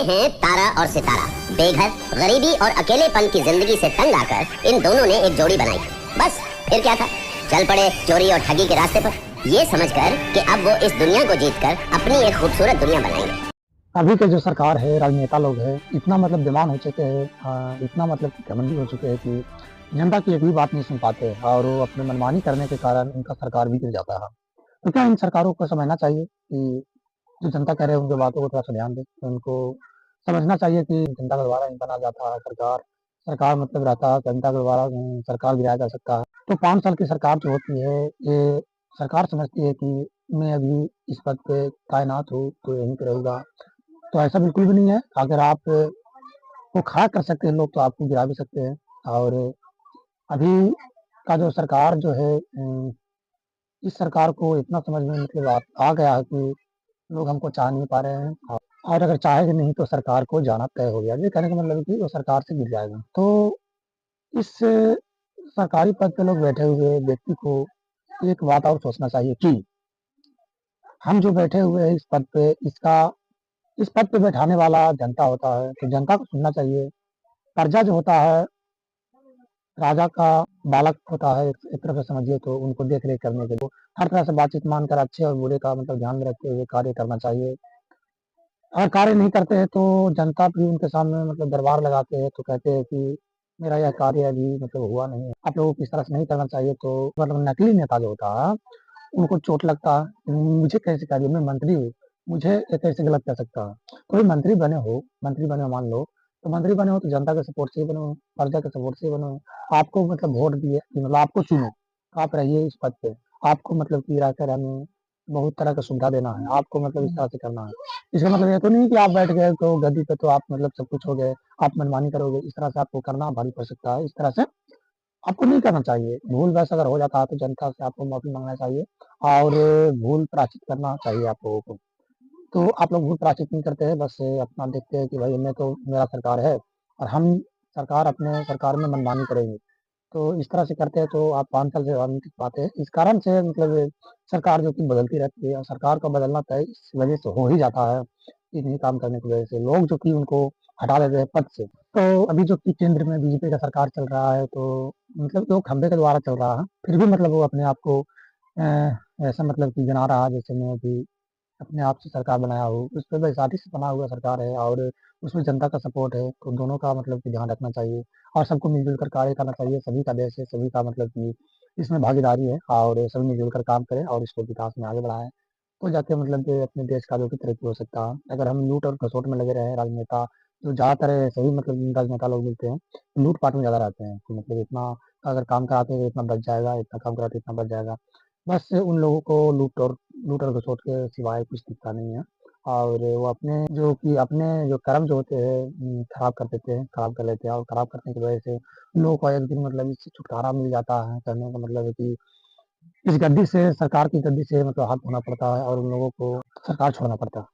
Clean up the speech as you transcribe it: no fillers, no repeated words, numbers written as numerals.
हैं तारा और सितारा। बेघर, गरीबी और अकेलेपन की जिंदगी से तंग आकर इन दोनों ने एक जोड़ी बनाई। बस फिर क्या था, चल पड़े चोरी और ठगी के रास्ते पर, ये समझकर कि अब वो इस दुनिया को जीतकर अपनी एक खूबसूरत दुनिया बनाएंगे। अभी के जो सरकार है, राजनेता लोग हैं, इतना बेईमान हो चुके हैं, इतना घमंडी हो चुके हैं कि जनता की एक भी बात नहीं सुन पाते और वो अपने मनमानी करने के कारण उनका सरकार भी गिर जाता है। तो क्या इन सरकारों को समझना चाहिए कि जो जनता कह रहे हैं उनकी बातों को थोड़ा सा ध्यान दें। तो उनको समझना चाहिए कि जनता के द्वारा इनका ना जाता है सरकार। सरकार रहता है जनता के द्वारा, सरकार गिराया जा सकता है। तो 5 साल की सरकार जो होती है, ये सरकार समझती है कि मैं अभी इस पद पे तैनात हूँ तो यहीं पे रहूंगा। तो ऐसा बिल्कुल भी नहीं है। अगर आप को खड़ा कर सकते हैं लोग तो आपको गिरा भी सकते हैं। और अभी का जो सरकार जो है, इस सरकार को इतना समझ में आ गया है कि लोग हमको चाह नहीं पा रहे हैं। और अगर चाहेंगे नहीं तो सरकार को जाना तय हो गया। ये कहने का मतलब है कि वो सरकार से गिर जाएगा। तो इस सरकारी पद पे लोग बैठे हुए व्यक्ति को एक बात और सोचना चाहिए कि हम जो बैठे हुए हैं इस पद पे, इस पद पे बैठाने वाला जनता होता है। तो जनता को सुनना चाहिए। प्रजा जो होता है राजा का बालक होता है, एक तरफ से समझिए तो उनको देख रेख करने के लिए हर तरह से बातचीत मानकर अच्छे और बुरे का ध्यान में रखते हुए कार्य करना चाहिए। अगर कार्य नहीं करते हैं तो जनता भी उनके सामने दरबार लगाते हैं, तो कहते हैं कि मेरा यह कार्य अभी हुआ नहीं है। आप लोगों को इस तरह से नहीं करना चाहिए। तो नकली नेता जो होता है उनको चोट लगता है। मुझे कैसे कार्य, मैं मंत्री हूँ, मुझे ये कैसे गलत कर सकता है। कोई मंत्री बने हो मान लो, तो मंत्री बने हो तो जनता के सपोर्ट से ही बने हो, प्रजा के सपोर्ट से ही बने हो। आपको वोट दिए कि आपको चुनो, आप रहिए इस पद पे। आपको कि रहकर हमें बहुत तरह का सुविधा देना है, आपको इस तरह से करना है। इसका ये तो नहीं कि आप बैठ गए तो गद्दी पे तो आप सब कुछ हो गए, आप मनमानी करोगे। इस तरह से आपको करना भारी पड़ सकता है। इस तरह से आपको नहीं करना चाहिए। भूल वैसा अगर हो जाता है तो जनता से आपको माफी मांगना चाहिए और भूल प्रायश्चित करना चाहिए आप लोगों को। तो आप लोग भूल प्रायश्चित नहीं करते हैं, बस अपना देखते हैं कि भाई मैं तो, मेरा सरकार है और हम अपने सरकार में मनमानी करेंगे। तो इस तरह से करते हैं तो आप 5 साल से नहीं टिक पाते हैं। इस कारण से सरकार जो कि बदलती रहती है और सरकार का बदलना तय इस वजह से हो ही जाता है। इन्हीं काम करने की वजह से लोग जो कि उनको हटा देते हैं पद से। तो अभी जो कि केंद्र में बीजेपी का सरकार चल रहा है, तो वो खंबे के द्वारा चल रहा है। फिर भी वो अपने आप को अ, ऐसा कि गिना रहा है जैसे मैं अभी अपने आप से सरकार बनाया हूँ। उस पे बैसाखी से बना हुआ सरकार है और उसमें जनता का सपोर्ट है। तो दोनों का कि ध्यान रखना चाहिए और सबको मिलजुल कर कार्य करना चाहिए। सभी का देश है, सभी का कि इसमें भागीदारी है और सभी मिलजुल कर काम करें और इसको विकास में आगे बढ़ाएं। तो जाके कि अपने देश का जो कि तरक्की हो सकता है। अगर हम लूट और घसोट में लगे रहे, राजनेता जो ज़्यादातर है सही राजनेता लोग मिलते हैं लूट पाट में ज़्यादा रहते हैं कि इतना अगर काम कराते हैं तो इतना बच जाएगा, इतना काम कराते इतना बच जाएगा। बस उन लोगों को लूट और घसोट के सिवाय कुछ दिखता नहीं है। और वो अपने जो कर्म जो होते हैं खराब कर देते हैं, खराब कर लेते हैं और खराब करने की वजह से लोगों को एक दिन इससे छुटकारा मिल जाता है। कहने का है कि इस गद्दी से, सरकार की गद्दी से हाथ धोना पड़ता है और उन लोगों को सरकार छोड़ना पड़ता है।